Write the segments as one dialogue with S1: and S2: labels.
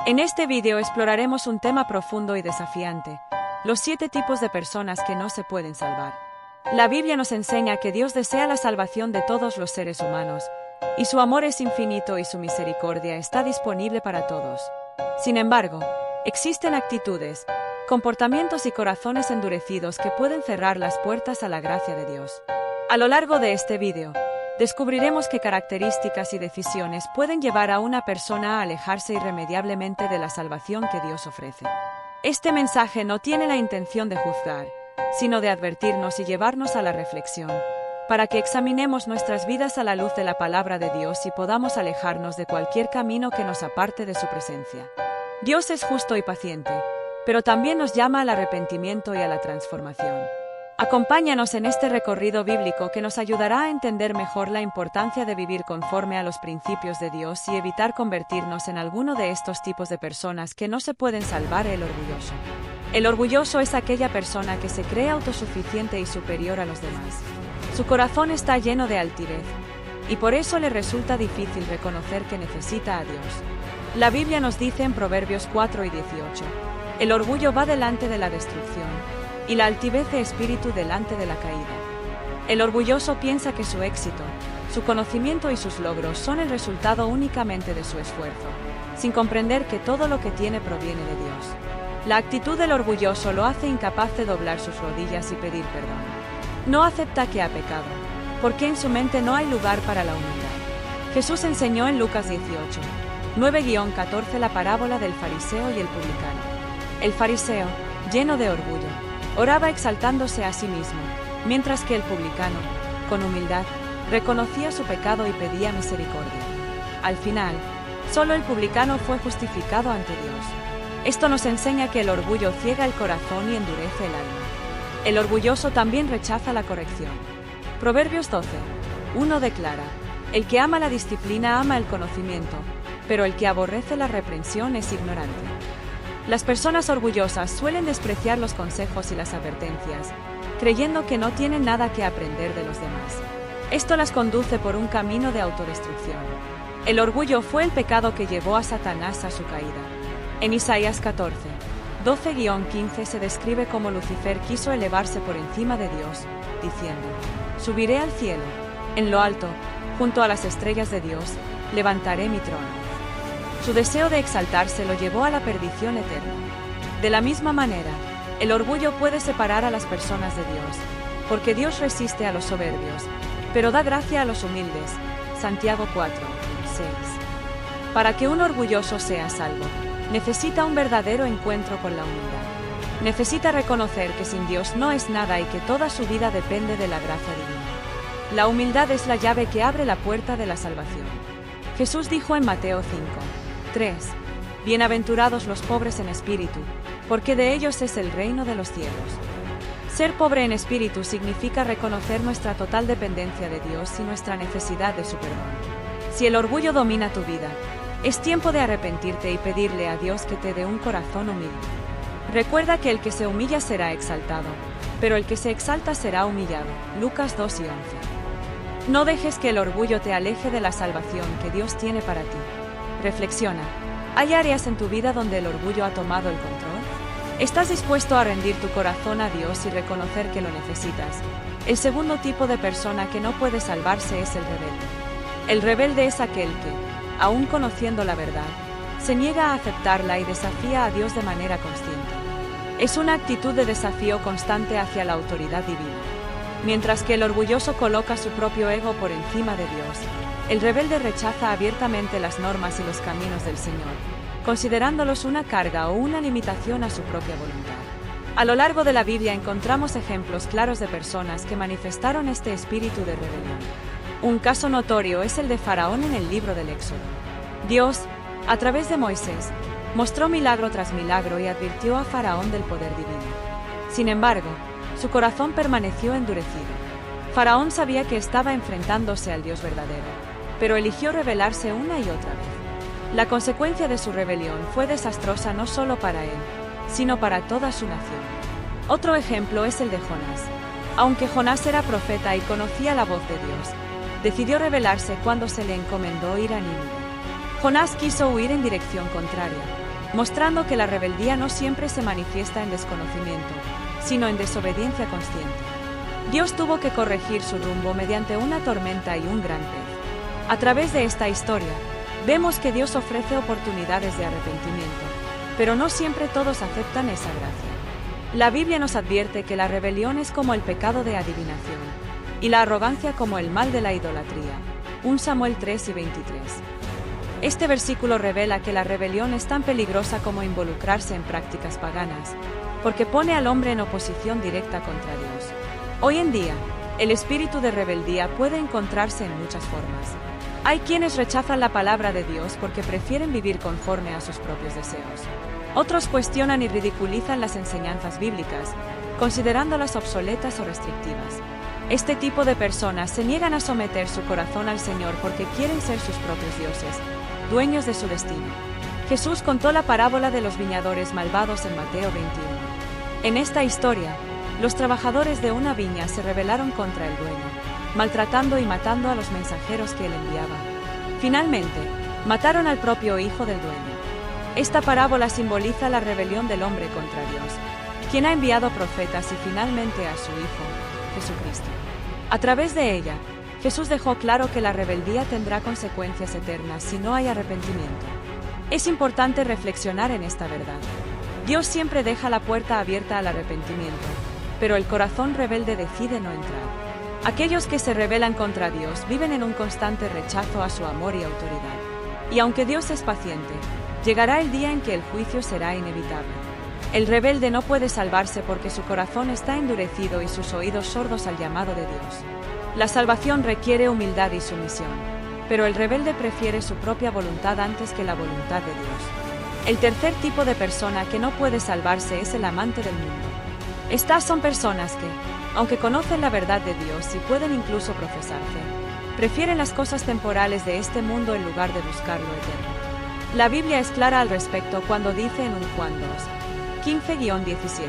S1: En este vídeo exploraremos un tema profundo y desafiante: los 7 tipos de personas que no se pueden salvar. La Biblia nos enseña que Dios desea la salvación de todos los seres humanos, y su amor es infinito y su misericordia está disponible para todos. Sin embargo, existen actitudes, comportamientos y corazones endurecidos que pueden cerrar las puertas a la gracia de Dios. A lo largo de este vídeo, descubriremos qué características y decisiones pueden llevar a una persona a alejarse irremediablemente de la salvación que Dios ofrece. Este mensaje no tiene la intención de juzgar, sino de advertirnos y llevarnos a la reflexión, para que examinemos nuestras vidas a la luz de la palabra de Dios y podamos alejarnos de cualquier camino que nos aparte de su presencia. Dios es justo y paciente, pero también nos llama al arrepentimiento y a la transformación. Acompáñanos en este recorrido bíblico que nos ayudará a entender mejor la importancia de vivir conforme a los principios de Dios y evitar convertirnos en alguno de estos tipos de personas que no se pueden salvar. El orgulloso. El orgulloso es aquella persona que se cree autosuficiente y superior a los demás. Su corazón está lleno de altivez, y por eso le resulta difícil reconocer que necesita a Dios. La Biblia nos dice en Proverbios 4 y 18, el orgullo va delante de la destrucción, y la altivez de espíritu delante de la caída. El orgulloso piensa que su éxito, su conocimiento y sus logros son el resultado únicamente de su esfuerzo, sin comprender que todo lo que tiene proviene de Dios. La actitud del orgulloso lo hace incapaz de doblar sus rodillas y pedir perdón. No acepta que ha pecado, porque en su mente no hay lugar para la humildad. Jesús enseñó en Lucas 18, 9-14 la parábola del fariseo y el publicano. El fariseo, lleno de orgullo, oraba exaltándose a sí mismo, mientras que el publicano, con humildad, reconocía su pecado y pedía misericordia. Al final, solo el publicano fue justificado ante Dios. Esto nos enseña que el orgullo ciega el corazón y endurece el alma. El orgulloso también rechaza la corrección. Proverbios 12, 1 declara, el que ama la disciplina ama el conocimiento, pero el que aborrece la reprensión es ignorante. Las personas orgullosas suelen despreciar los consejos y las advertencias, creyendo que no tienen nada que aprender de los demás. Esto las conduce por un camino de autodestrucción. El orgullo fue el pecado que llevó a Satanás a su caída. En Isaías 14, 12-15 se describe cómo Lucifer quiso elevarse por encima de Dios, diciendo, subiré al cielo, en lo alto, junto a las estrellas de Dios, levantaré mi trono. Su deseo de exaltarse lo llevó a la perdición eterna. De la misma manera, el orgullo puede separar a las personas de Dios, porque Dios resiste a los soberbios, pero da gracia a los humildes. Santiago 4, 6. Para que un orgulloso sea salvo, necesita un verdadero encuentro con la humildad. Necesita reconocer que sin Dios no es nada y que toda su vida depende de la gracia divina. La humildad es la llave que abre la puerta de la salvación. Jesús dijo en Mateo 5, 3. Bienaventurados los pobres en espíritu, porque de ellos es el reino de los cielos. Ser pobre en espíritu significa reconocer nuestra total dependencia de Dios y nuestra necesidad de su perdón. Si el orgullo domina tu vida, es tiempo de arrepentirte y pedirle a Dios que te dé un corazón humilde. Recuerda que el que se humilla será exaltado, pero el que se exalta será humillado. Lucas 2 y 11. No dejes que el orgullo te aleje de la salvación que Dios tiene para ti. Reflexiona, ¿hay áreas en tu vida donde el orgullo ha tomado el control? ¿Estás dispuesto a rendir tu corazón a Dios y reconocer que lo necesitas? El segundo tipo de persona que no puede salvarse es el rebelde. El rebelde es aquel que, aun conociendo la verdad, se niega a aceptarla y desafía a Dios de manera consciente. Es una actitud de desafío constante hacia la autoridad divina. Mientras que el orgulloso coloca su propio ego por encima de Dios, el rebelde rechaza abiertamente las normas y los caminos del Señor, considerándolos una carga o una limitación a su propia voluntad. A lo largo de la Biblia encontramos ejemplos claros de personas que manifestaron este espíritu de rebelión. Un caso notorio es el de Faraón en el libro del Éxodo. Dios, a través de Moisés, mostró milagro tras milagro y advirtió a Faraón del poder divino. Sin embargo, su corazón permaneció endurecido. Faraón sabía que estaba enfrentándose al Dios verdadero, pero eligió rebelarse una y otra vez. La consecuencia de su rebelión fue desastrosa no solo para él, sino para toda su nación. Otro ejemplo es el de Jonás. Aunque Jonás era profeta y conocía la voz de Dios, decidió rebelarse cuando se le encomendó ir a Nínive. Jonás quiso huir en dirección contraria, mostrando que la rebeldía no siempre se manifiesta en desconocimiento, sino en desobediencia consciente. Dios tuvo que corregir su rumbo mediante una tormenta y un gran pez. A través de esta historia, vemos que Dios ofrece oportunidades de arrepentimiento, pero no siempre todos aceptan esa gracia. La Biblia nos advierte que la rebelión es como el pecado de adivinación, y la arrogancia como el mal de la idolatría. 1 Samuel 3 y 23. Este versículo revela que la rebelión es tan peligrosa como involucrarse en prácticas paganas, porque pone al hombre en oposición directa contra Dios. Hoy en día, el espíritu de rebeldía puede encontrarse en muchas formas. Hay quienes rechazan la palabra de Dios porque prefieren vivir conforme a sus propios deseos. Otros cuestionan y ridiculizan las enseñanzas bíblicas, considerándolas obsoletas o restrictivas. Este tipo de personas se niegan a someter su corazón al Señor porque quieren ser sus propios dioses, dueños de su destino. Jesús contó la parábola de los viñadores malvados en Mateo 21. En esta historia, los trabajadores de una viña se rebelaron contra el dueño, maltratando y matando a los mensajeros que él enviaba. Finalmente, mataron al propio hijo del dueño. Esta parábola simboliza la rebelión del hombre contra Dios, quien ha enviado profetas y finalmente a su Hijo, Jesucristo. A través de ella, Jesús dejó claro que la rebeldía tendrá consecuencias eternas si no hay arrepentimiento. Es importante reflexionar en esta verdad. Dios siempre deja la puerta abierta al arrepentimiento, pero el corazón rebelde decide no entrar. Aquellos que se rebelan contra Dios viven en un constante rechazo a su amor y autoridad. Y aunque Dios es paciente, llegará el día en que el juicio será inevitable. El rebelde no puede salvarse porque su corazón está endurecido y sus oídos sordos al llamado de Dios. La salvación requiere humildad y sumisión, pero el rebelde prefiere su propia voluntad antes que la voluntad de Dios. El tercer tipo de persona que no puede salvarse es el amante del mundo. Estas son personas que, aunque conocen la verdad de Dios y pueden incluso profesar fe, prefieren las cosas temporales de este mundo en lugar de buscar lo eterno. La Biblia es clara al respecto cuando dice en 1 Juan 2, 15-17,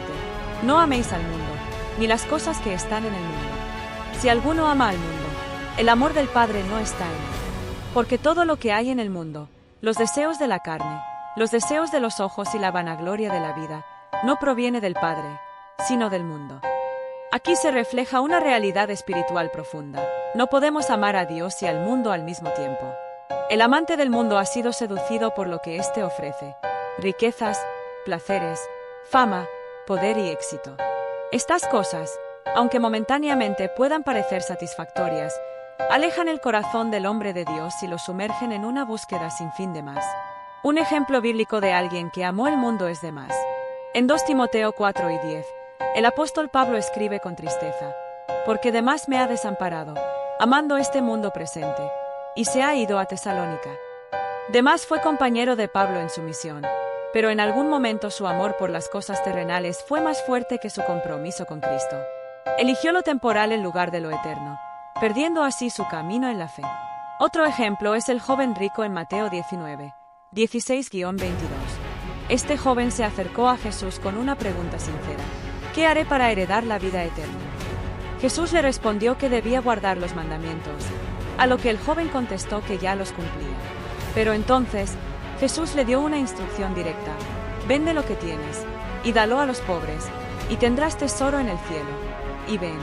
S1: no améis al mundo, ni las cosas que están en el mundo. Si alguno ama al mundo, el amor del Padre no está en él. Porque todo lo que hay en el mundo, los deseos de la carne, los deseos de los ojos y la vanagloria de la vida, no proviene del Padre, sino del mundo. Aquí se refleja una realidad espiritual profunda. No podemos amar a Dios y al mundo al mismo tiempo. El amante del mundo ha sido seducido por lo que éste ofrece: riquezas, placeres, fama, poder y éxito. Estas cosas, aunque momentáneamente puedan parecer satisfactorias, alejan el corazón del hombre de Dios y lo sumergen en una búsqueda sin fin de más. Un ejemplo bíblico de alguien que amó el mundo es Demas. En 2 Timoteo 4 y 10, el apóstol Pablo escribe con tristeza: porque Demas me ha desamparado, amando este mundo presente, y se ha ido a Tesalónica. Demas fue compañero de Pablo en su misión, pero en algún momento su amor por las cosas terrenales fue más fuerte que su compromiso con Cristo. Eligió lo temporal en lugar de lo eterno, perdiendo así su camino en la fe. Otro ejemplo es el joven rico en Mateo 19, 16-22. Este joven se acercó a Jesús con una pregunta sincera: ¿qué haré para heredar la vida eterna? Jesús le respondió que debía guardar los mandamientos, a lo que el joven contestó que ya los cumplía. Pero entonces, Jesús le dio una instrucción directa: vende lo que tienes, y dalo a los pobres, y tendrás tesoro en el cielo. Y ven,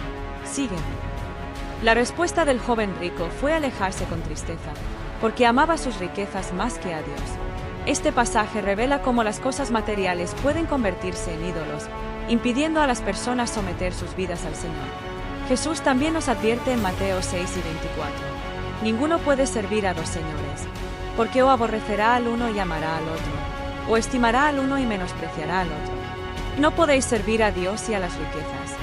S1: sígueme. La respuesta del joven rico fue alejarse con tristeza, porque amaba sus riquezas más que a Dios. Este pasaje revela cómo las cosas materiales pueden convertirse en ídolos, impidiendo a las personas someter sus vidas al Señor. Jesús también nos advierte en Mateo 6 y 24: ninguno puede servir a dos señores, porque o aborrecerá al uno y amará al otro, o estimará al uno y menospreciará al otro. No podéis servir a Dios y a las riquezas.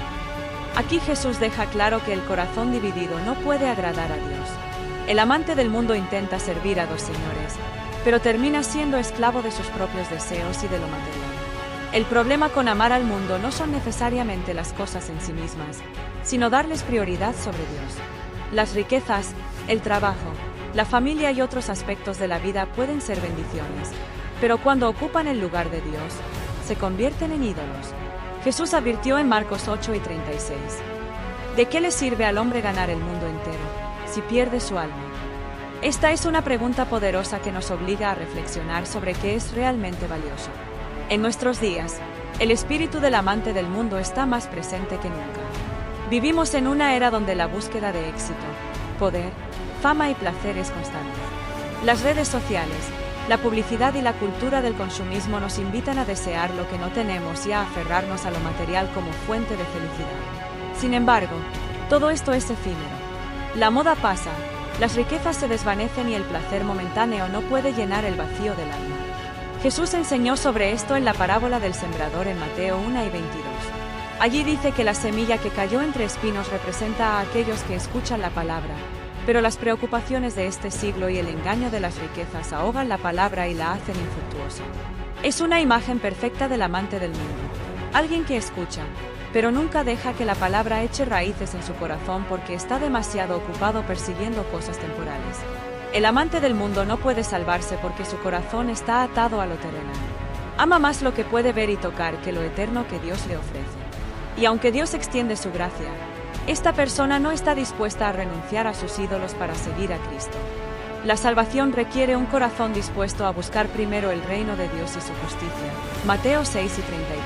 S1: Aquí Jesús deja claro que el corazón dividido no puede agradar a Dios. El amante del mundo intenta servir a dos señores, pero termina siendo esclavo de sus propios deseos y de lo material. El problema con amar al mundo no son necesariamente las cosas en sí mismas, sino darles prioridad sobre Dios. Las riquezas, el trabajo, la familia y otros aspectos de la vida pueden ser bendiciones, pero cuando ocupan el lugar de Dios, se convierten en ídolos. Jesús advirtió en Marcos 8 y 36: ¿de qué le sirve al hombre ganar el mundo entero, si pierde su alma? Esta es una pregunta poderosa que nos obliga a reflexionar sobre qué es realmente valioso. En nuestros días, el espíritu del amante del mundo está más presente que nunca. Vivimos en una era donde la búsqueda de éxito, poder, fama y placer es constante. Las redes sociales, la publicidad y la cultura del consumismo nos invitan a desear lo que no tenemos y a aferrarnos a lo material como fuente de felicidad. Sin embargo, todo esto es efímero. La moda pasa, las riquezas se desvanecen y el placer momentáneo no puede llenar el vacío del alma. Jesús enseñó sobre esto en la parábola del sembrador en Mateo 1 y 22. Allí dice que la semilla que cayó entre espinos representa a aquellos que escuchan la palabra, pero las preocupaciones de este siglo y el engaño de las riquezas ahogan la palabra y la hacen infructuosa. Es una imagen perfecta del amante del mundo, alguien que escucha, pero nunca deja que la palabra eche raíces en su corazón porque está demasiado ocupado persiguiendo cosas temporales. El amante del mundo no puede salvarse porque su corazón está atado a lo terrenal. Ama más lo que puede ver y tocar que lo eterno que Dios le ofrece. Y aunque Dios extiende su gracia, esta persona no está dispuesta a renunciar a sus ídolos para seguir a Cristo. La salvación requiere un corazón dispuesto a buscar primero el reino de Dios y su justicia. Mateo 6 y 33.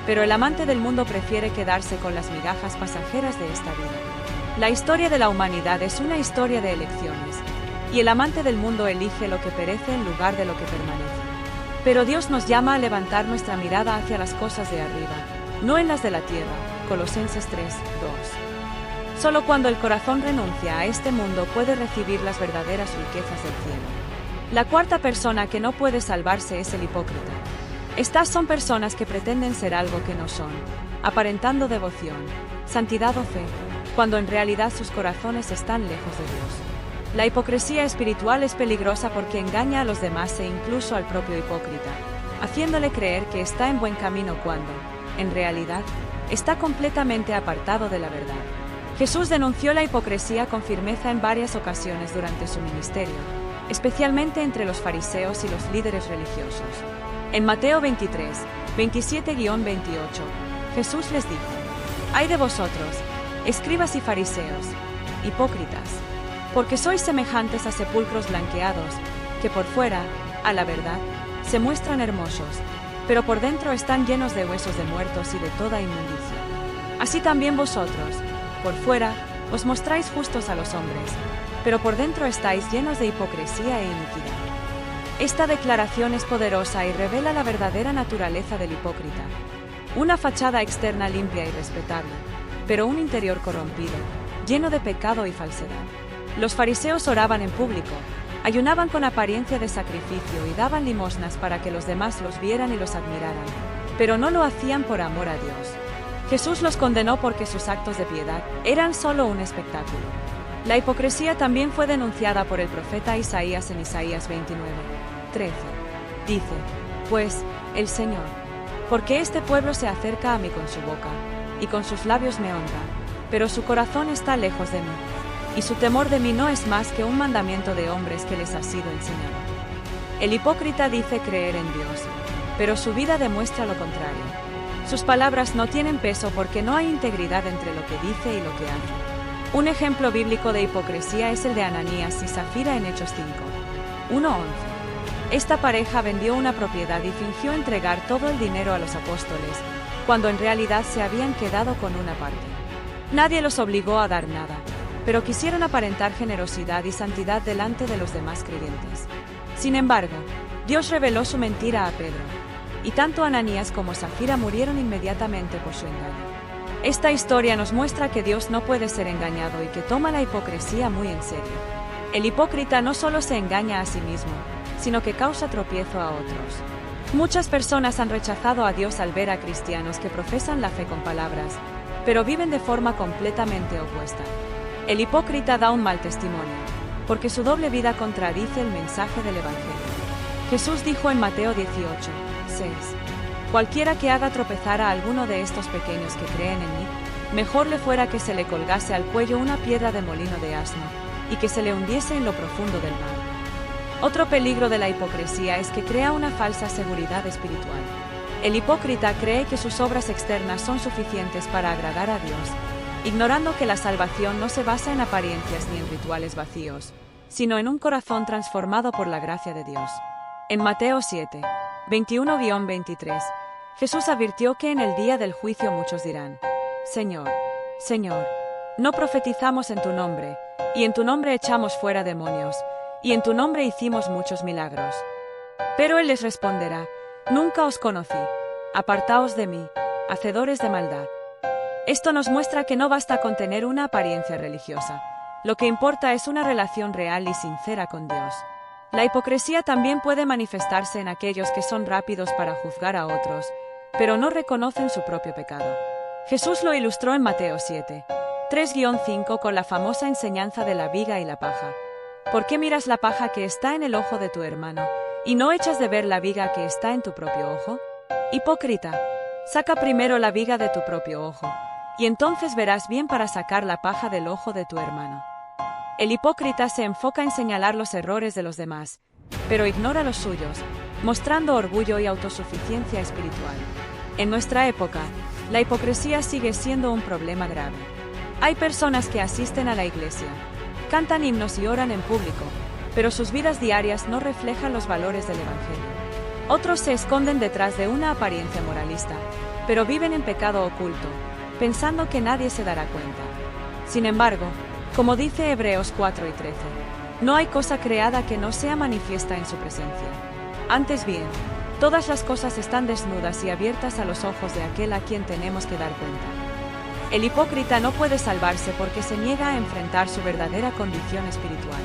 S1: Pero el amante del mundo prefiere quedarse con las migajas pasajeras de esta vida. La historia de la humanidad es una historia de elecciones, y el amante del mundo elige lo que perece en lugar de lo que permanece. Pero Dios nos llama a levantar nuestra mirada hacia las cosas de arriba, no en las de la tierra. Colosenses 3, 2. Solo cuando el corazón renuncia a este mundo puede recibir las verdaderas riquezas del cielo. La cuarta persona que no puede salvarse es el hipócrita. Estas son personas que pretenden ser algo que no son, aparentando devoción, santidad o fe, cuando en realidad sus corazones están lejos de Dios. La hipocresía espiritual es peligrosa porque engaña a los demás e incluso al propio hipócrita, haciéndole creer que está en buen camino cuando, en realidad, está completamente apartado de la verdad. Jesús denunció la hipocresía con firmeza en varias ocasiones durante su ministerio, especialmente entre los fariseos y los líderes religiosos. En Mateo 23, 27-28, Jesús les dijo: «Ay de vosotros, escribas y fariseos, hipócritas, porque sois semejantes a sepulcros blanqueados, que por fuera, a la verdad, se muestran hermosos, pero por dentro están llenos de huesos de muertos y de toda inmundicia. Así también vosotros, por fuera, os mostráis justos a los hombres, pero por dentro estáis llenos de hipocresía e iniquidad». Esta declaración es poderosa y revela la verdadera naturaleza del hipócrita. Una fachada externa limpia y respetable, pero un interior corrompido, lleno de pecado y falsedad. Los fariseos oraban en público, ayunaban con apariencia de sacrificio y daban limosnas para que los demás los vieran y los admiraran, pero no lo hacían por amor a Dios. Jesús los condenó porque sus actos de piedad eran solo un espectáculo. La hipocresía también fue denunciada por el profeta Isaías en Isaías 29, 13. Dice: «Pues, el Señor, porque este pueblo se acerca a mí con su boca, y con sus labios me honra, pero su corazón está lejos de mí, y su temor de mí no es más que un mandamiento de hombres que les ha sido enseñado». El hipócrita dice creer en Dios, pero su vida demuestra lo contrario. Sus palabras no tienen peso porque no hay integridad entre lo que dice y lo que hace. Un ejemplo bíblico de hipocresía es el de Ananías y Zafira en Hechos 5, 1-11. Esta pareja vendió una propiedad y fingió entregar todo el dinero a los apóstoles, cuando en realidad se habían quedado con una parte. Nadie los obligó a dar nada, pero quisieron aparentar generosidad y santidad delante de los demás creyentes. Sin embargo, Dios reveló su mentira a Pedro, y tanto Ananías como Zafira murieron inmediatamente por su engaño. Esta historia nos muestra que Dios no puede ser engañado y que toma la hipocresía muy en serio. El hipócrita no solo se engaña a sí mismo, sino que causa tropiezo a otros. Muchas personas han rechazado a Dios al ver a cristianos que profesan la fe con palabras, pero viven de forma completamente opuesta. El hipócrita da un mal testimonio, porque su doble vida contradice el mensaje del Evangelio. Jesús dijo en Mateo 18, 6: «Cualquiera que haga tropezar a alguno de estos pequeños que creen en mí, mejor le fuera que se le colgase al cuello una piedra de molino de asno, y que se le hundiese en lo profundo del mar». Otro peligro de la hipocresía es que crea una falsa seguridad espiritual. El hipócrita cree que sus obras externas son suficientes para agradar a Dios, ignorando que la salvación no se basa en apariencias ni en rituales vacíos, sino en un corazón transformado por la gracia de Dios. En Mateo 7, 21-23, Jesús advirtió que en el día del juicio muchos dirán: Señor, Señor, no profetizamos en tu nombre, y en tu nombre echamos fuera demonios, y en tu nombre hicimos muchos milagros. Pero Él les responderá: Nunca os conocí, apartaos de mí, hacedores de maldad. Esto nos muestra que no basta con tener una apariencia religiosa. Lo que importa es una relación real y sincera con Dios. La hipocresía también puede manifestarse en aquellos que son rápidos para juzgar a otros, pero no reconocen su propio pecado. Jesús lo ilustró en Mateo 7, 3-5 con la famosa enseñanza de la viga y la paja. ¿Por qué miras la paja que está en el ojo de tu hermano, y no echas de ver la viga que está en tu propio ojo? Hipócrita, saca primero la viga de tu propio ojo, y entonces verás bien para sacar la paja del ojo de tu hermano. El hipócrita se enfoca en señalar los errores de los demás, pero ignora los suyos, mostrando orgullo y autosuficiencia espiritual. En nuestra época, la hipocresía sigue siendo un problema grave. Hay personas que asisten a la iglesia, cantan himnos y oran en público, pero sus vidas diarias no reflejan los valores del Evangelio. Otros se esconden detrás de una apariencia moralista, pero viven en pecado oculto, pensando que nadie se dará cuenta. Sin embargo, como dice Hebreos 4:13, no hay cosa creada que no sea manifiesta en su presencia. Antes bien, todas las cosas están desnudas y abiertas a los ojos de aquel a quien tenemos que dar cuenta. El hipócrita no puede salvarse porque se niega a enfrentar su verdadera condición espiritual.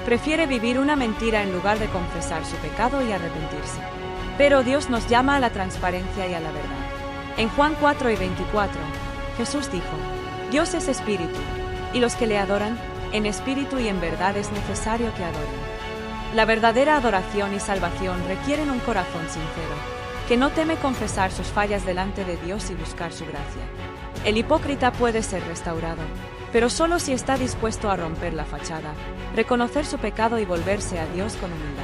S1: Prefiere vivir una mentira en lugar de confesar su pecado y arrepentirse. Pero Dios nos llama a la transparencia y a la verdad. En Juan 4:24, Jesús dijo: Dios es espíritu, y los que le adoran, en espíritu y en verdad es necesario que adoren. La verdadera adoración y salvación requieren un corazón sincero, que no teme confesar sus fallas delante de Dios y buscar su gracia. El hipócrita puede ser restaurado, pero solo si está dispuesto a romper la fachada, reconocer su pecado y volverse a Dios con humildad.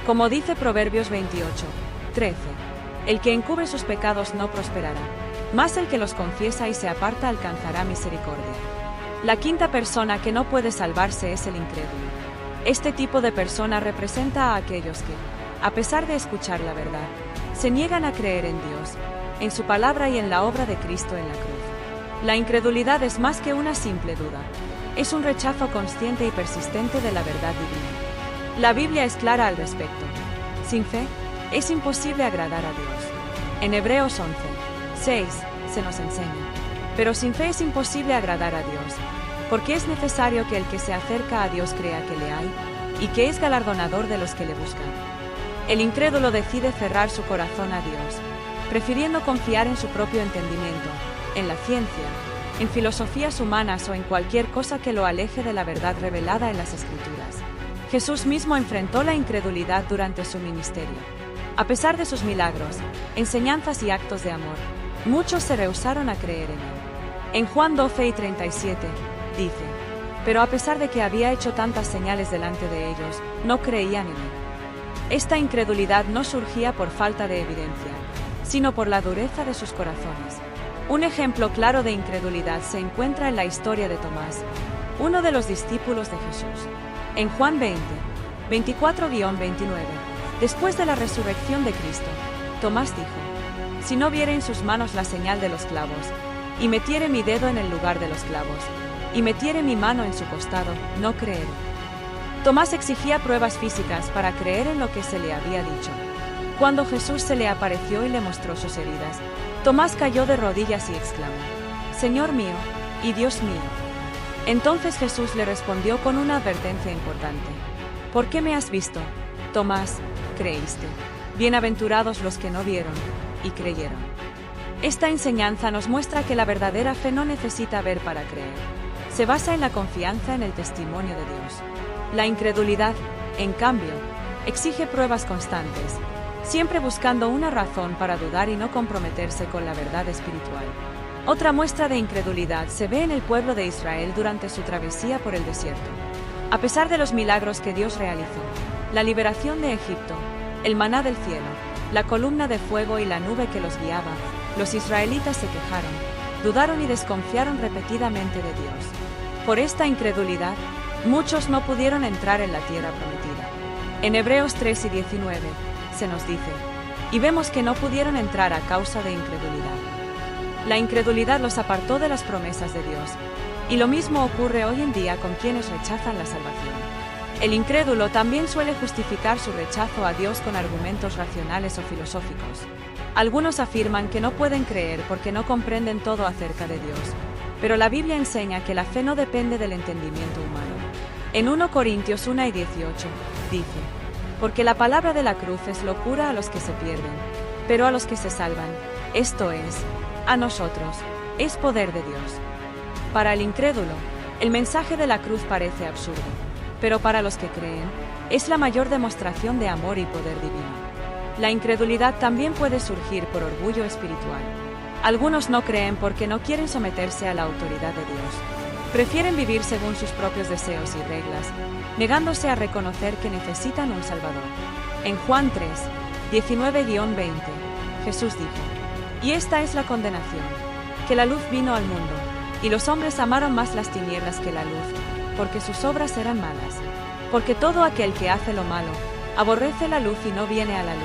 S1: Como dice Proverbios 28:13, el que encubre sus pecados no prosperará, mas el que los confiesa y se aparta alcanzará misericordia. La quinta persona que no puede salvarse es el incrédulo. Este tipo de persona representa a aquellos que, a pesar de escuchar la verdad, se niegan a creer en Dios, en su palabra y en la obra de Cristo en la cruz. La incredulidad es más que una simple duda. Es un rechazo consciente y persistente de la verdad divina. La Biblia es clara al respecto. Sin fe, es imposible agradar a Dios. En Hebreos 11:6 se nos enseña: pero sin fe es imposible agradar a Dios, porque es necesario que el que se acerca a Dios crea que le hay, y que es galardonador de los que le buscan. El incrédulo decide cerrar su corazón a Dios, prefiriendo confiar en su propio entendimiento, en la ciencia, en filosofías humanas o en cualquier cosa que lo aleje de la verdad revelada en las Escrituras. Jesús mismo enfrentó la incredulidad durante su ministerio. A pesar de sus milagros, enseñanzas y actos de amor, muchos se rehusaron a creer en él. En Juan 12:37, dice: pero a pesar de que había hecho tantas señales delante de ellos, no creían en él. Esta incredulidad no surgía por falta de evidencia, sino por la dureza de sus corazones. Un ejemplo claro de incredulidad se encuentra en la historia de Tomás, uno de los discípulos de Jesús. En Juan 20:24-29, después de la resurrección de Cristo, Tomás dijo: si no viere en sus manos la señal de los clavos, y metiere mi dedo en el lugar de los clavos, y metiere mi mano en su costado, no creeré. Tomás exigía pruebas físicas para creer en lo que se le había dicho. Cuando Jesús se le apareció y le mostró sus heridas, Tomás cayó de rodillas y exclamó: Señor mío y Dios mío. Entonces Jesús le respondió con una advertencia importante: ¿por qué me has visto, Tomás, creíste? Bienaventurados los que no vieron y creyeron. Esta enseñanza nos muestra que la verdadera fe no necesita ver para creer. Se basa en la confianza en el testimonio de Dios. La incredulidad, en cambio, exige pruebas constantes, siempre buscando una razón para dudar y no comprometerse con la verdad espiritual. Otra muestra de incredulidad se ve en el pueblo de Israel durante su travesía por el desierto. A pesar de los milagros que Dios realizó, la liberación de Egipto, el maná del cielo, la columna de fuego y la nube que los guiaba, los israelitas se quejaron, dudaron y desconfiaron repetidamente de Dios. Por esta incredulidad, muchos no pudieron entrar en la tierra prometida. En Hebreos 3 y 19 se nos dice: y vemos que no pudieron entrar a causa de incredulidad. La incredulidad los apartó de las promesas de Dios, y lo mismo ocurre hoy en día con quienes rechazan la salvación. El incrédulo también suele justificar su rechazo a Dios con argumentos racionales o filosóficos. Algunos afirman que no pueden creer porque no comprenden todo acerca de Dios, pero la Biblia enseña que la fe no depende del entendimiento humano. En 1 Corintios 1 y 18, dice: porque la palabra de la cruz es locura a los que se pierden, pero a los que se salvan, esto es, a nosotros, es poder de Dios. Para el incrédulo, el mensaje de la cruz parece absurdo, pero para los que creen, es la mayor demostración de amor y poder divino. La incredulidad también puede surgir por orgullo espiritual. Algunos no creen porque no quieren someterse a la autoridad de Dios. Prefieren vivir según sus propios deseos y reglas, negándose a reconocer que necesitan un Salvador. En Juan 3, 19-20, Jesús dijo: y esta es la condenación, que la luz vino al mundo, y los hombres amaron más las tinieblas que la luz, porque sus obras eran malas. Porque todo aquel que hace lo malo, aborrece la luz y no viene a la luz,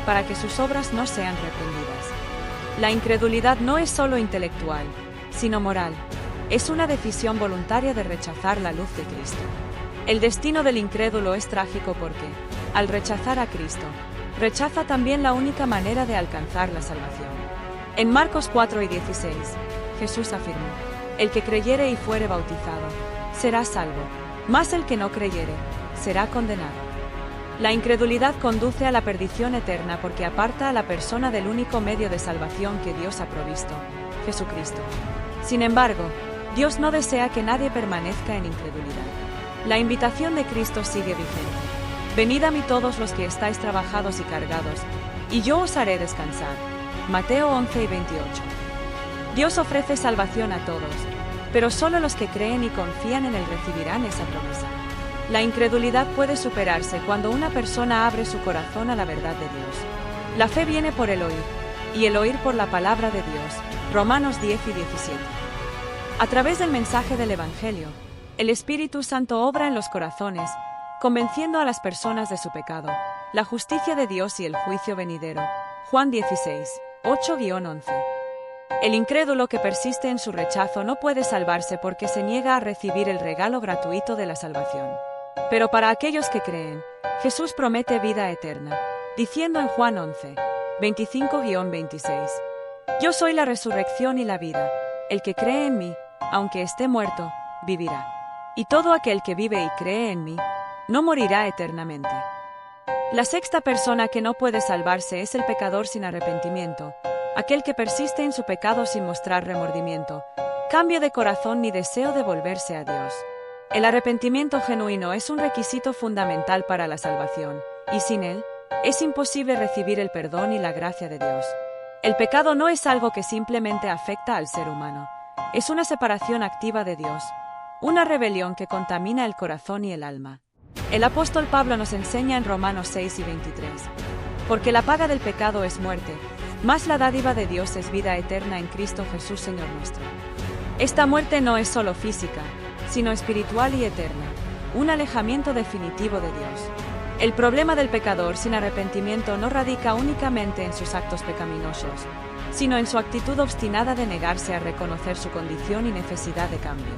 S1: para que sus obras no sean reprendidas. La incredulidad no es solo intelectual, sino moral. Es una decisión voluntaria de rechazar la luz de Cristo. El destino del incrédulo es trágico porque, al rechazar a Cristo, rechaza también la única manera de alcanzar la salvación. En Marcos 4 y 16, Jesús afirmó: el que creyere y fuere bautizado, será salvo, mas el que no creyere, será condenado. La incredulidad conduce a la perdición eterna porque aparta a la persona del único medio de salvación que Dios ha provisto, Jesucristo. Sin embargo, Dios no desea que nadie permanezca en incredulidad. La invitación de Cristo sigue vigente. Venid a mí todos los que estáis trabajados y cargados, y yo os haré descansar. Mateo 11 y 28. Dios ofrece salvación a todos, pero solo los que creen y confían en Él recibirán esa promesa. La incredulidad puede superarse cuando una persona abre su corazón a la verdad de Dios. La fe viene por el oír, y el oír por la palabra de Dios. Romanos 10 y 17. A través del mensaje del Evangelio, el Espíritu Santo obra en los corazones, convenciendo a las personas de su pecado, la justicia de Dios y el juicio venidero. Juan 16, 8-11. El incrédulo que persiste en su rechazo no puede salvarse porque se niega a recibir el regalo gratuito de la salvación. Pero para aquellos que creen, Jesús promete vida eterna, diciendo en Juan 11, 25-26: yo soy la resurrección y la vida, el que cree en mí, aunque esté muerto, vivirá. Y todo aquel que vive y cree en mí, no morirá eternamente. La sexta persona que no puede salvarse es el pecador sin arrepentimiento, aquel que persiste en su pecado sin mostrar remordimiento, cambio de corazón ni deseo de volverse a Dios. El arrepentimiento genuino es un requisito fundamental para la salvación, y sin él, es imposible recibir el perdón y la gracia de Dios. El pecado no es algo que simplemente afecta al ser humano, es una separación activa de Dios, una rebelión que contamina el corazón y el alma. El apóstol Pablo nos enseña en Romanos 6 y 23, porque la paga del pecado es muerte, mas la dádiva de Dios es vida eterna en Cristo Jesús Señor nuestro. Esta muerte no es solo física, sino espiritual y eterna, un alejamiento definitivo de Dios. El problema del pecador sin arrepentimiento no radica únicamente en sus actos pecaminosos, sino en su actitud obstinada de negarse a reconocer su condición y necesidad de cambio.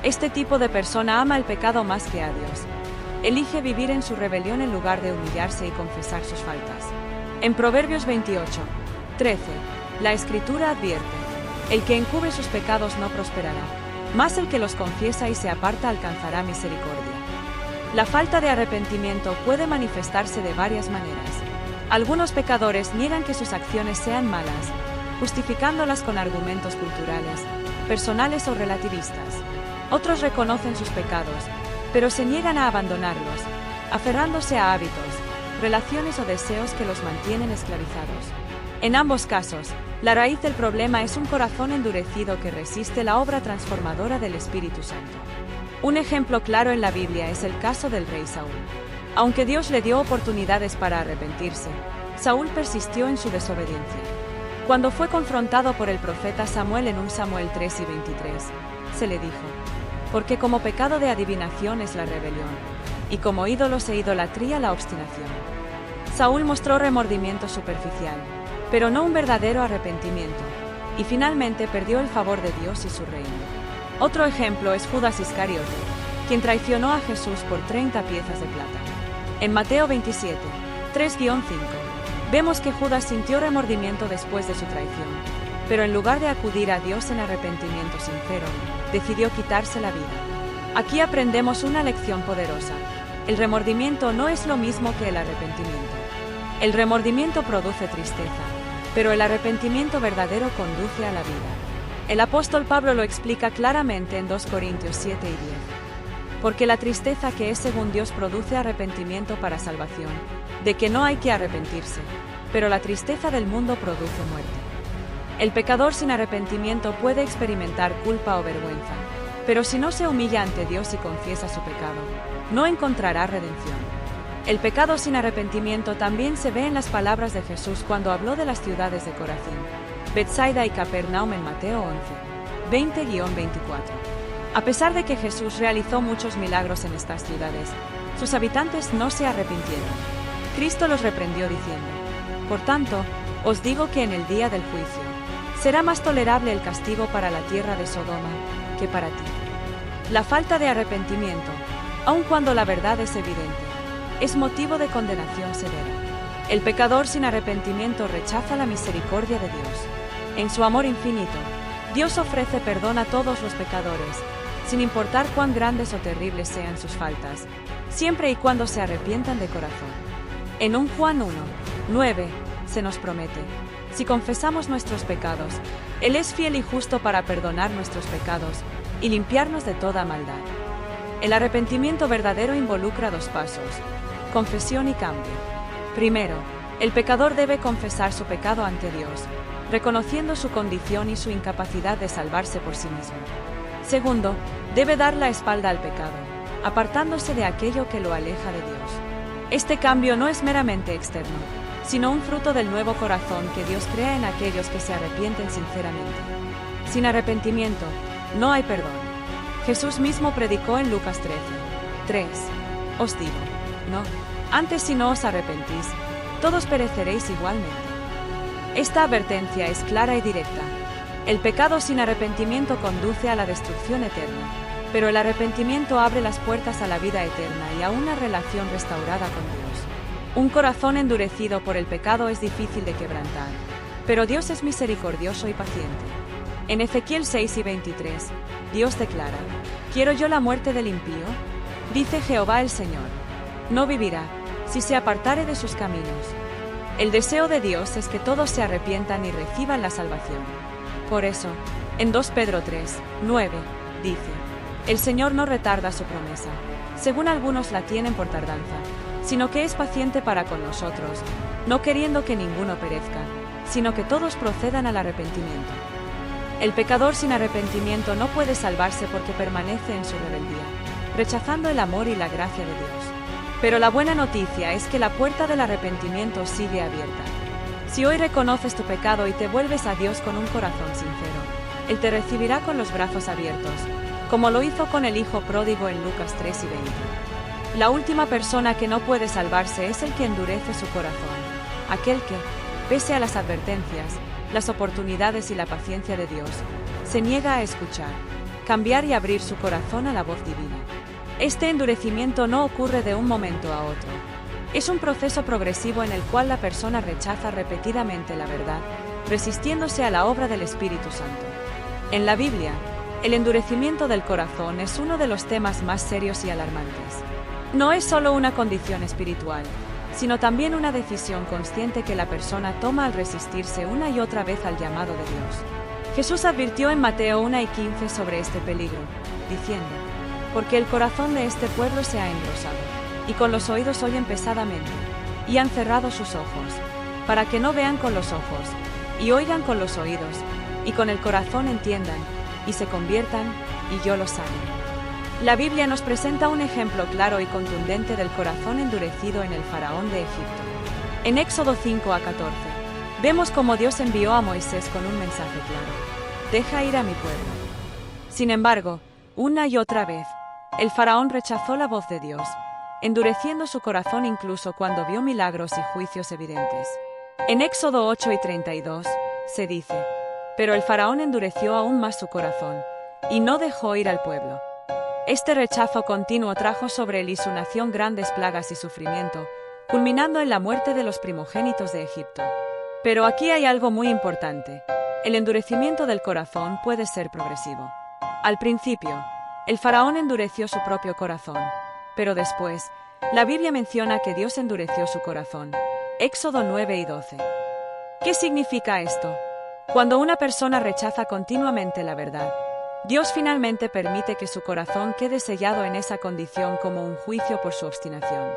S1: Este tipo de persona ama el pecado más que a Dios. Elige vivir en su rebelión en lugar de humillarse y confesar sus faltas. En Proverbios 28, 13, la Escritura advierte: el que encubre sus pecados no prosperará, mas el que los confiesa y se aparta alcanzará misericordia. La falta de arrepentimiento puede manifestarse de varias maneras. Algunos pecadores niegan que sus acciones sean malas, justificándolas con argumentos culturales, personales o relativistas. Otros reconocen sus pecados, pero se niegan a abandonarlos, aferrándose a hábitos, relaciones o deseos que los mantienen esclavizados. En ambos casos, la raíz del problema es un corazón endurecido que resiste la obra transformadora del Espíritu Santo. Un ejemplo claro en la Biblia es el caso del rey Saúl. Aunque Dios le dio oportunidades para arrepentirse, Saúl persistió en su desobediencia. Cuando fue confrontado por el profeta Samuel en 1 Samuel 3 y 23, se le dijo: porque como pecado de adivinación es la rebelión, y como ídolos e idolatría la obstinación. Saúl mostró remordimiento superficial, pero no un verdadero arrepentimiento, y finalmente perdió el favor de Dios y su reino. Otro ejemplo es Judas Iscariote, quien traicionó a Jesús por 30 piezas de plata. En Mateo 27, 3-5, vemos que Judas sintió remordimiento después de su traición, pero en lugar de acudir a Dios en arrepentimiento sincero, decidió quitarse la vida. Aquí aprendemos una lección poderosa. El remordimiento no es lo mismo que el arrepentimiento. El remordimiento produce tristeza, pero el arrepentimiento verdadero conduce a la vida. El apóstol Pablo lo explica claramente en 2 Corintios 7 y 10. Porque la tristeza que es según Dios produce arrepentimiento para salvación, de que no hay que arrepentirse, pero la tristeza del mundo produce muerte. El pecador sin arrepentimiento puede experimentar culpa o vergüenza, pero si no se humilla ante Dios y confiesa su pecado, no encontrará redención. El pecado sin arrepentimiento también se ve en las palabras de Jesús cuando habló de las ciudades de Corazín, Betsaida y Capernaum en Mateo 11, 20-24. A pesar de que Jesús realizó muchos milagros en estas ciudades, sus habitantes no se arrepintieron. Cristo los reprendió diciendo: Por tanto, os digo que en el día del juicio, será más tolerable el castigo para la tierra de Sodoma que para ti. La falta de arrepentimiento, aun cuando la verdad es evidente, es motivo de condenación severa. El pecador sin arrepentimiento rechaza la misericordia de Dios. En su amor infinito, Dios ofrece perdón a todos los pecadores, sin importar cuán grandes o terribles sean sus faltas, siempre y cuando se arrepientan de corazón. En 1 Juan 1:9 se nos promete: si confesamos nuestros pecados, Él es fiel y justo para perdonar nuestros pecados y limpiarnos de toda maldad. El arrepentimiento verdadero involucra 2 pasos: confesión y cambio. Primero, el pecador debe confesar su pecado ante Dios, reconociendo su condición y su incapacidad de salvarse por sí mismo. Segundo, debe dar la espalda al pecado, apartándose de aquello que lo aleja de Dios. Este cambio no es meramente externo, sino un fruto del nuevo corazón que Dios crea en aquellos que se arrepienten sinceramente. Sin arrepentimiento, no hay perdón. Jesús mismo predicó en Lucas 13:3: Os digo, no, antes si no os arrepentís, todos pereceréis igualmente. Esta advertencia es clara y directa. El pecado sin arrepentimiento conduce a la destrucción eterna, pero el arrepentimiento abre las puertas a la vida eterna y a una relación restaurada con Dios. Un corazón endurecido por el pecado es difícil de quebrantar, pero Dios es misericordioso y paciente. En Ezequiel 6:23, Dios declara: ¿Quiero yo la muerte del impío? Dice Jehová el Señor. No vivirá, si se apartare de sus caminos. El deseo de Dios es que todos se arrepientan y reciban la salvación. Por eso, en 2 Pedro 3:9, dice: El Señor no retarda su promesa, según algunos la tienen por tardanza, sino que es paciente para con nosotros, no queriendo que ninguno perezca, sino que todos procedan al arrepentimiento. El pecador sin arrepentimiento no puede salvarse porque permanece en su rebeldía, rechazando el amor y la gracia de Dios. Pero la buena noticia es que la puerta del arrepentimiento sigue abierta. Si hoy reconoces tu pecado y te vuelves a Dios con un corazón sincero, Él te recibirá con los brazos abiertos, como lo hizo con el hijo pródigo en Lucas 3:20. La última persona que no puede salvarse es el que endurece su corazón, aquel que, pese a las advertencias, las oportunidades y la paciencia de Dios, se niega a escuchar, cambiar y abrir su corazón a la voz divina. Este endurecimiento no ocurre de un momento a otro. Es un proceso progresivo en el cual la persona rechaza repetidamente la verdad, resistiéndose a la obra del Espíritu Santo. En la Biblia, el endurecimiento del corazón es uno de los temas más serios y alarmantes. No es solo una condición espiritual, sino también una decisión consciente que la persona toma al resistirse una y otra vez al llamado de Dios. Jesús advirtió en Mateo 1:15 sobre este peligro, diciendo: Porque el corazón de este pueblo se ha engrosado, y con los oídos oyen pesadamente, y han cerrado sus ojos, para que no vean con los ojos, y oigan con los oídos, y con el corazón entiendan, y se conviertan, y yo los sane. La Biblia nos presenta un ejemplo claro y contundente del corazón endurecido en el faraón de Egipto. En Éxodo 5:14, vemos cómo Dios envió a Moisés con un mensaje claro: Deja ir a mi pueblo. Sin embargo, Una y otra vez, el faraón rechazó la voz de Dios, endureciendo su corazón incluso cuando vio milagros y juicios evidentes. En Éxodo 8 y 32, se dice: pero el faraón endureció aún más su corazón, y no dejó ir al pueblo. Este rechazo continuo trajo sobre él y su nación grandes plagas y sufrimiento, culminando en la muerte de los primogénitos de Egipto. Pero aquí hay algo muy importante: el endurecimiento del corazón puede ser progresivo. Al principio, el faraón endureció su propio corazón, pero después, la Biblia menciona que Dios endureció su corazón. Éxodo 9 y 12. ¿Qué significa esto? Cuando una persona rechaza continuamente la verdad, Dios finalmente permite que su corazón quede sellado en esa condición como un juicio por su obstinación.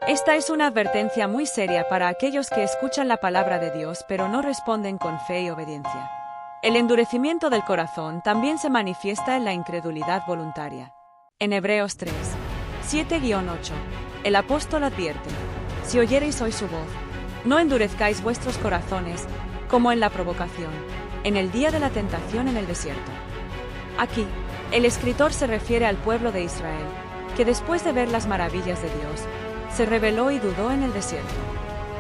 S1: Esta es una advertencia muy seria para aquellos que escuchan la palabra de Dios pero no responden con fe y obediencia. El endurecimiento del corazón también se manifiesta en la incredulidad voluntaria. En Hebreos 3, 7-8, el apóstol advierte: si oyereis hoy su voz, no endurezcáis vuestros corazones, como en la provocación, en el día de la tentación en el desierto. Aquí, el escritor se refiere al pueblo de Israel, que después de ver las maravillas de Dios, se rebeló y dudó en el desierto.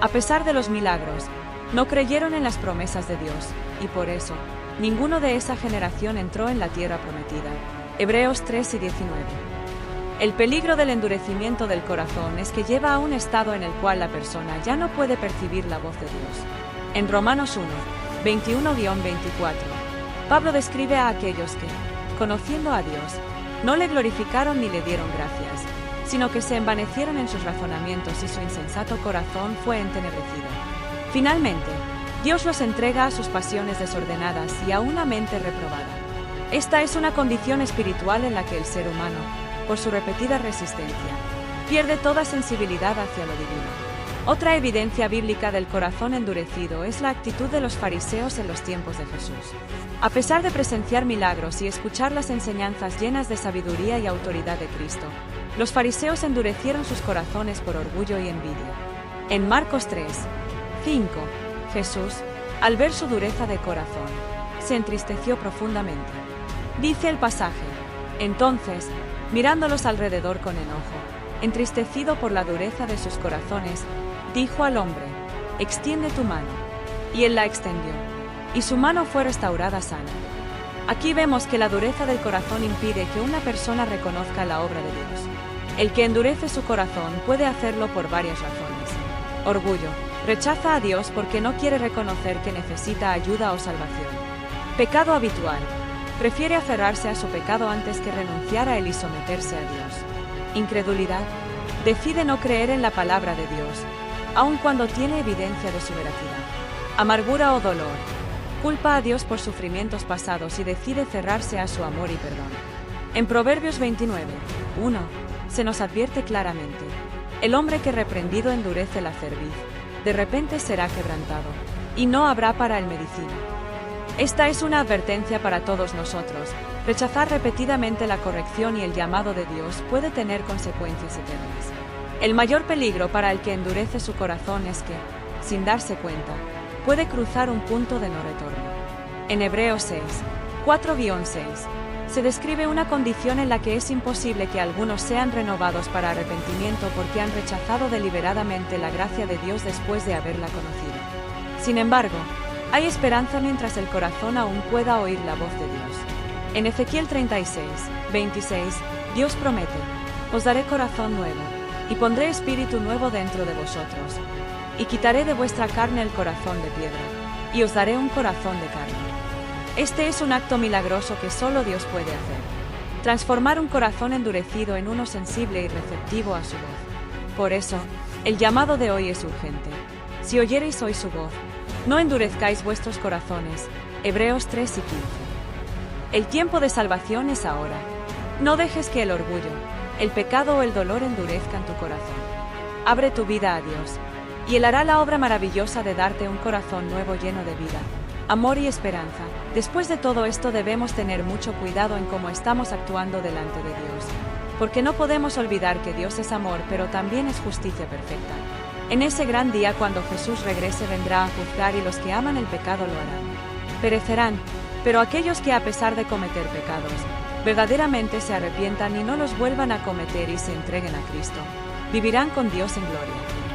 S1: A pesar de los milagros, no creyeron en las promesas de Dios, y por eso, ninguno de esa generación entró en la tierra prometida. Hebreos 3 y 19. El peligro del endurecimiento del corazón es que lleva a un estado en el cual la persona ya no puede percibir la voz de Dios. En Romanos 1, 21-24, Pablo describe a aquellos que, conociendo a Dios, no le glorificaron ni le dieron gracias, sino que se envanecieron en sus razonamientos y su insensato corazón fue entenebrecido. Finalmente, Dios los entrega a sus pasiones desordenadas y a una mente reprobada. Esta es una condición espiritual en la que el ser humano, por su repetida resistencia, pierde toda sensibilidad hacia lo divino. Otra evidencia bíblica del corazón endurecido es la actitud de los fariseos en los tiempos de Jesús. A pesar de presenciar milagros y escuchar las enseñanzas llenas de sabiduría y autoridad de Cristo, los fariseos endurecieron sus corazones por orgullo y envidia. En Marcos 3, 5, Jesús, al ver su dureza de corazón, se entristeció profundamente. Dice el pasaje: entonces, mirándolos alrededor con enojo, entristecido por la dureza de sus corazones, dijo al hombre: extiende tu mano. Y él la extendió, y su mano fue restaurada sana. Aquí vemos que la dureza del corazón impide que una persona reconozca la obra de Dios. El que endurece su corazón puede hacerlo por varias razones. Orgullo: rechaza a Dios porque no quiere reconocer que necesita ayuda o salvación. Pecado habitual: prefiere aferrarse a su pecado antes que renunciar a él y someterse a Dios. Incredulidad: decide no creer en la palabra de Dios, aun cuando tiene evidencia de su veracidad. Amargura o dolor: culpa a Dios por sufrimientos pasados y decide cerrarse a su amor y perdón. En Proverbios 29, 1, se nos advierte claramente: el hombre que reprendido endurece la cerviz, de repente será quebrantado, y no habrá para él medicina. Esta es una advertencia para todos nosotros. Rechazar repetidamente la corrección y el llamado de Dios puede tener consecuencias eternas. El mayor peligro para el que endurece su corazón es que, sin darse cuenta, puede cruzar un punto de no retorno. En Hebreos 6, 4-6, se describe una condición en la que es imposible que algunos sean renovados para arrepentimiento porque han rechazado deliberadamente la gracia de Dios después de haberla conocido. Sin embargo, hay esperanza mientras el corazón aún pueda oír la voz de Dios. En Ezequiel 36, 26, Dios promete: os daré corazón nuevo, y pondré espíritu nuevo dentro de vosotros, y quitaré de vuestra carne el corazón de piedra, y os daré un corazón de carne. Este es un acto milagroso que solo Dios puede hacer: transformar un corazón endurecido en uno sensible y receptivo a su voz. Por eso, el llamado de hoy es urgente. Si oyereis hoy su voz, no endurezcáis vuestros corazones. Hebreos 3 y 15. El tiempo de salvación es ahora. No dejes que el orgullo, el pecado o el dolor endurezcan tu corazón. Abre tu vida a Dios, y Él hará la obra maravillosa de darte un corazón nuevo lleno de vida, amor y esperanza. Después de todo esto debemos tener mucho cuidado en cómo estamos actuando delante de Dios, porque no podemos olvidar que Dios es amor pero también es justicia perfecta. En ese gran día cuando Jesús regrese vendrá a juzgar y los que aman el pecado lo harán. Perecerán, pero aquellos que a pesar de cometer pecados, verdaderamente se arrepientan y no los vuelvan a cometer y se entreguen a Cristo, vivirán con Dios en gloria.